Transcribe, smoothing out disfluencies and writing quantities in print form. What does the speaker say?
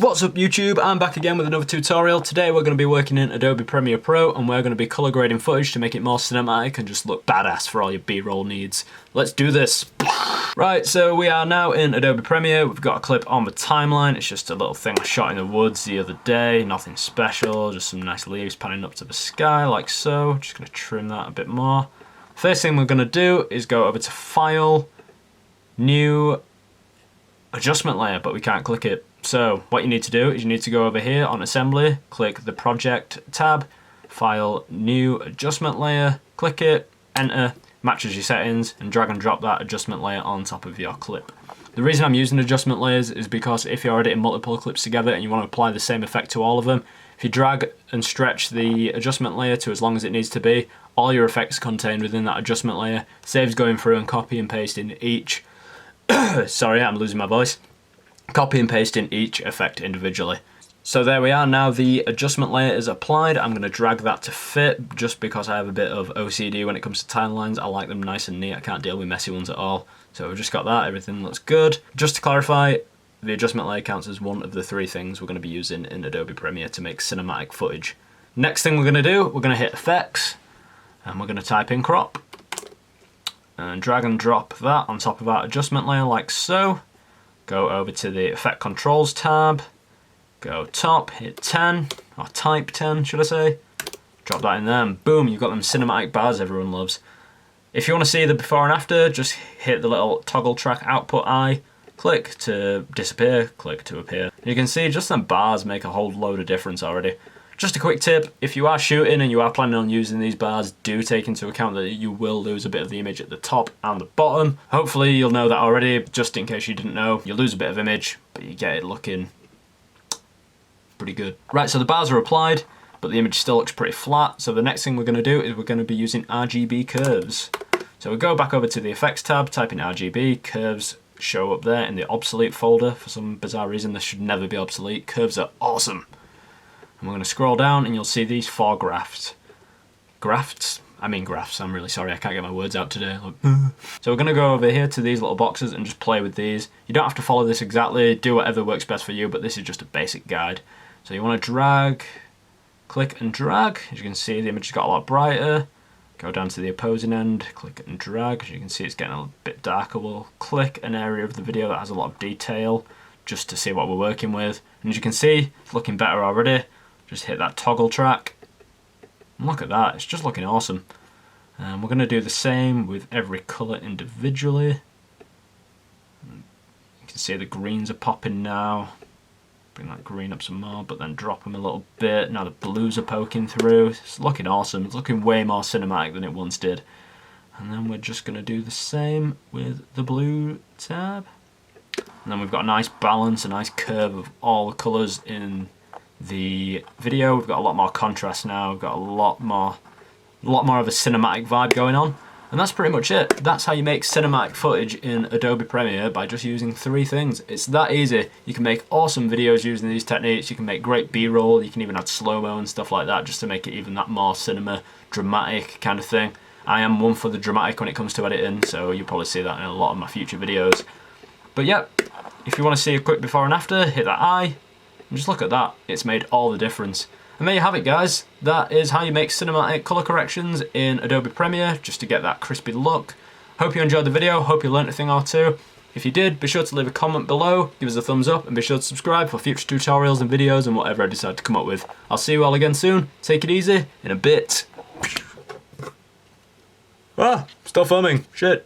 What's up YouTube? I'm back again with another tutorial. Today we're going to be working in Adobe Premiere Pro and we're going to be color grading footage to make it more cinematic and just look badass for all your B-roll needs. Let's do this. Right, so we are now in Adobe Premiere. We've got a clip on the timeline. It's just a little thing I shot in the woods the other day. Nothing special, just some nice leaves panning up to the sky like so. Just going to trim that a bit more. First thing we're going to do is go over to File, New, Adjustment Layer, but we can't click it. So what you need to do is you need to go over here on Assembly, click the Project tab, File, New, Adjustment Layer, click it, Enter, matches your settings, and drag and drop that adjustment layer on top of your clip. The reason I'm using adjustment layers is because if you're editing multiple clips together and you want to apply the same effect to all of them, if you drag and stretch the adjustment layer to as long as it needs to be, all your effects contained within that adjustment layer saves going through and copy and pasting each. Sorry, I'm losing my voice. Copy and pasting each effect individually. So there we are, now the adjustment layer is applied. I'm going to drag that to fit just because I have a bit of OCD when it comes to timelines. I like them nice and neat, I can't deal with messy ones at all. So we've just got that, everything looks good. Just to clarify, the adjustment layer counts as one of the three things we're going to be using in Adobe Premiere to make cinematic footage. Next thing we're going to do, we're going to hit Effects and we're going to type in Crop. And drag and drop that on top of our adjustment layer like so. Go over to the Effect Controls tab, go top, hit 10, or type 10 should I say, drop that in there and boom, you've got them cinematic bars everyone loves. If you want to see the before and after, just hit the little toggle track output eye, click to disappear, click to appear. You can see just them bars make a whole load of difference already. Just a quick tip, if you are shooting and you are planning on using these bars, do take into account that you will lose a bit of the image at the top and the bottom. Hopefully you'll know that already, just in case you didn't know. You lose a bit of image, but you get it looking pretty good. Right, so the bars are applied, but the image still looks pretty flat. So the next thing we're going to do is we're going to be using RGB Curves. So we go back over to the Effects tab, type in RGB, Curves show up there in the obsolete folder. For some bizarre reason, this should never be obsolete. Curves are awesome. And we're going to scroll down and you'll see these four graphs. Graphs, I'm really sorry, I can't get my words out today. So we're going to go over here to these little boxes and just play with these. You don't have to follow this exactly, do whatever works best for you, but this is just a basic guide. So you want to drag, click and drag. As you can see, the image has got a lot brighter. Go down to the opposing end, click and drag. As you can see, it's getting a bit darker. We'll click an area of the video that has a lot of detail just to see what we're working with. And as you can see, it's looking better already. Just hit that toggle track. And look at that, it's just looking awesome. And we're going to do the same with every colour individually. You can see the greens are popping now. Bring that green up some more, but then drop them a little bit. Now the blues are poking through. It's looking awesome. It's looking way more cinematic than it once did. And then we're just going to do the same with the blue tab. And then we've got a nice balance, a nice curve of all the colours in the video. We've got a lot more contrast now. We've got a lot more of a cinematic vibe going on. And that's pretty much it. That's how you make cinematic footage in Adobe Premiere by just using three things. It's that easy. You can make awesome videos using these techniques. You can make great B-roll. You can even add slow-mo and stuff like that just to make it even that more cinema dramatic kind of thing. I am one for the dramatic when it comes to editing, so you'll probably see that in a lot of my future videos. But yeah, if you want to see a quick before and after, hit that eye. And just look at that, it's made all the difference. And there you have it guys, that is how you make cinematic colour corrections in Adobe Premiere, just to get that crispy look. Hope you enjoyed the video, hope you learnt a thing or two. If you did, be sure to leave a comment below, give us a thumbs up, and be sure to subscribe for future tutorials and videos and whatever I decide to come up with. I'll see you all again soon, take it easy, in a bit. Ah, still filming, shit.